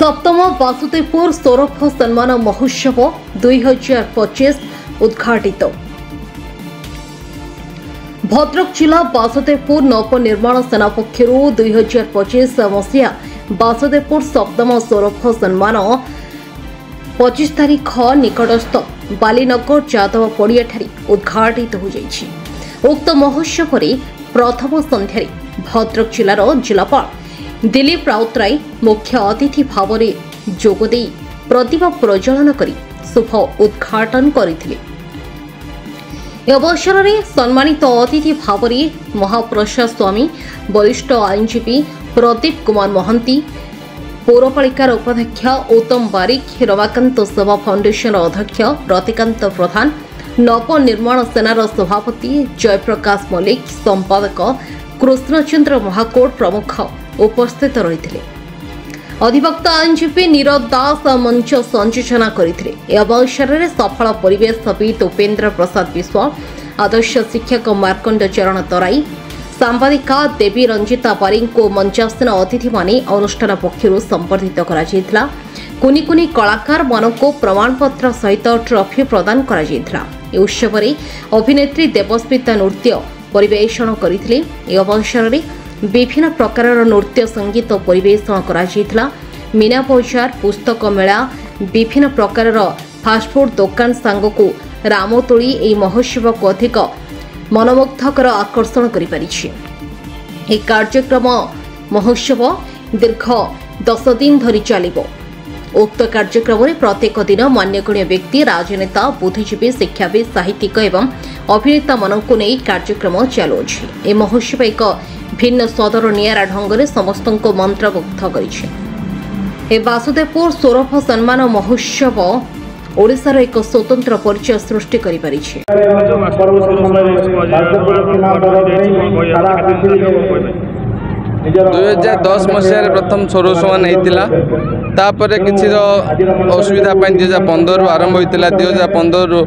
सप्तम वासुदेवपुर सौरभ सम्मान महोत्सव 2025 उद्घाटित। भद्रक जिला वासुदेवपुर नवनिर्माण सेना पक्षर 2025 मसीहा वासुदेवपुर सप्तम सौरभ सम्मान 25 तारीख निकटस्थ बालीनगर यादव पड़िया उद्घाटित हो जाइछि। उक्त महोत्सव प्रथम संध्यारे भद्रक जिलार जिलापाल दिलीप राउतराय मुख्य अतिथि भाव में जोगदे प्रतिभा प्रज्वलन करी शुभ उद्घाटन करथिले। अवसर में सम्मानित अतिथि भाव में महाप्रसाद स्वामी, वरिष्ठ आईनजीवी प्रदीप कुमार महंती, पौरपालिकार उपाध्यक्ष उत्तम बारिक, रमाकांत सेवा फाउंडेशन अध्यक्ष रतिकांत प्रधान, नवनिर्माण सेनार सभापति जयप्रकाश मल्लिक, संपादक कृष्णचंद्र महाकोट प्रमुख उपस्थित रही। अधिवक्ता आईनजीवी नीरज दास मंच संयोजना करते। अवसर में सफल परिवेशविद उपेन्द्र प्रसाद विश्व, आदर्श शिक्षक मार्कंड चरण तराई, सांबादिका देवी रंजिता बारिक को मंचासीन अतिथि माने अनुष्ठान पक्षर संबर्धित करा। कुनी कुनी कलाकार मान को प्रमाणपत्र सहित ट्रॉफी प्रदान करा। उत्सव में अभिनेत्री देवस्मिता नृत्य परिवेषण करथिले। अवसर में विभिन्न प्रकार नृत्य संगीत परिवेषण करा। मीना बजार, पुस्तक मेला, विभिन्न प्रकार फास्टफुड दुकान सांग को रामतोली यह महोत्सव को अधिक मनमुग्धकर आकर्षण कर कार्यक्रम महोत्सव दीर्घ 10 दिन धरी चलिबो। उक्त कार्यक्रम में प्रत्येक दिन मान्यगण्य व्यक्ति, राजनेता, बुद्धिजीवी, शिक्षाविद, साहित्यिक एवं अभिनेता मानक नहीं कार्यक्रम चलुछि। ए महोत्सव एक भिन्न स्वादर नियारा ढंग से समस्त को मंत्रमुग्ध कर। वासुदेवपुर सौरभ सम्मान महोत्सव ओडिशार एक स्वतंत्र परिचय सृष्टि कर। 2010 मसीह प्रथम सौरभ सम्मान होता किसी असुविधा 2015 आरंभ होता। 2015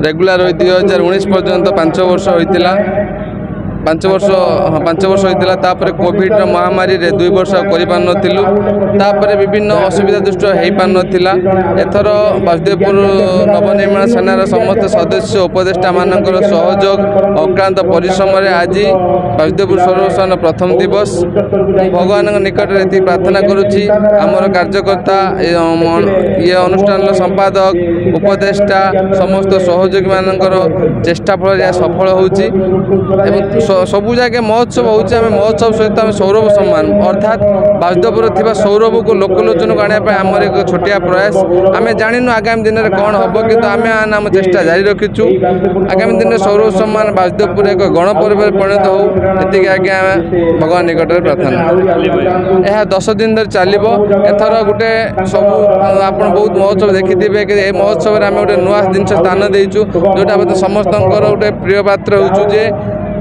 रेगुलर 2019 पर्यंत 5 वर्ष होता। 5 वर्ष होता। कोविड महामारी 2 वर्ष कर विभिन्न असुविधा दृष्टि हो पार नाला। एथर वासुदेवपुर नवनिर्माण सेनार समस्त सदस्य उपदेष्टा मानकर सहयोग अक्लांत परिश्रम आज वासुदेवपुर सौरभ प्रथम दिवस भगवान निकट में प्रार्थना करुच्ची। आमर कार्यकर्ता ये अनुष्ठान संपादक उपदेष्टा समस्त सहयोगी मानकर चेष्टा फल सफल हो सबू जगह महोत्सव होचे। महोत्सव सहित सौरभ सम्मान अर्थात वासुदेवपुर थिबा सौरभ को लोकलोचन को आने आमर एक छोटिया प्रयास। आम जानिनु आगामी दिन में कौन हम कि आम चेष्टा जारी रखीचु। आगामी दिन में सौरभ सम्मान वासुदेवपुर एक गणपर्व परिणत हो ये आज्ञा भगवान निकट में प्रार्थना। यह 10 दिन धरी चलो। एथर गोटे सब आप बहुत महोत्सव देखिथे कि यह महोत्सव में आम गोटे नुआ जिन स्थान देचु जोटा समस्त गोटे प्रिय पात्र हो।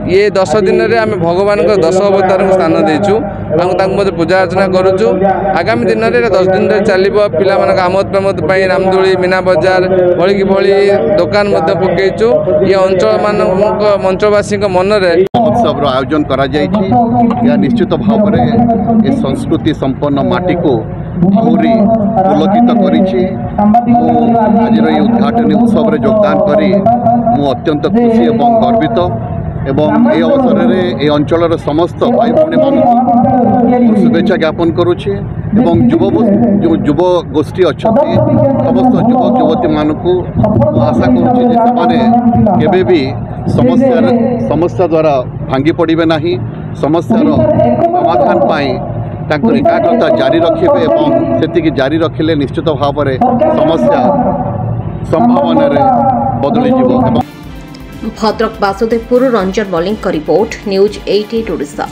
ये 10 दिन में आम भगवान 10 अवतार को स्थान देचु। पूजा अर्चना करुचु। आगामी दिन में 10 दिन चलो। पिला आमोद प्रमोद रामदोली, मीना बजार भली भली दुकान पकईचु। ये अंचल मान अंचलवासी मन में महोत्सव आयोजन करा निश्चित भाव में संस्कृति संपन्न माटी को आहरी पुलकित करी। आज उद्घाटन उत्सव में योगदान करी मु अत्यंत खुशी और गर्वित एवं ये अवसर में ये अंचल समस्त भाई भौणी मान शुभेच्छा ज्ञापन करुच्ची। जो युव गोष्ठी अच्छा समस्त युवक युवती मान को आशा करुच्ची भी समस्या द्वारा भांगी पड़े ना। समस्यार समाधान पाई एकाग्रता जारी रखिए और जारी रखिले निश्चित भाव में समस्या संभावना बदली जीव। Bhadrak Basudebpur Ranjan Mallick report news 88 Odisha.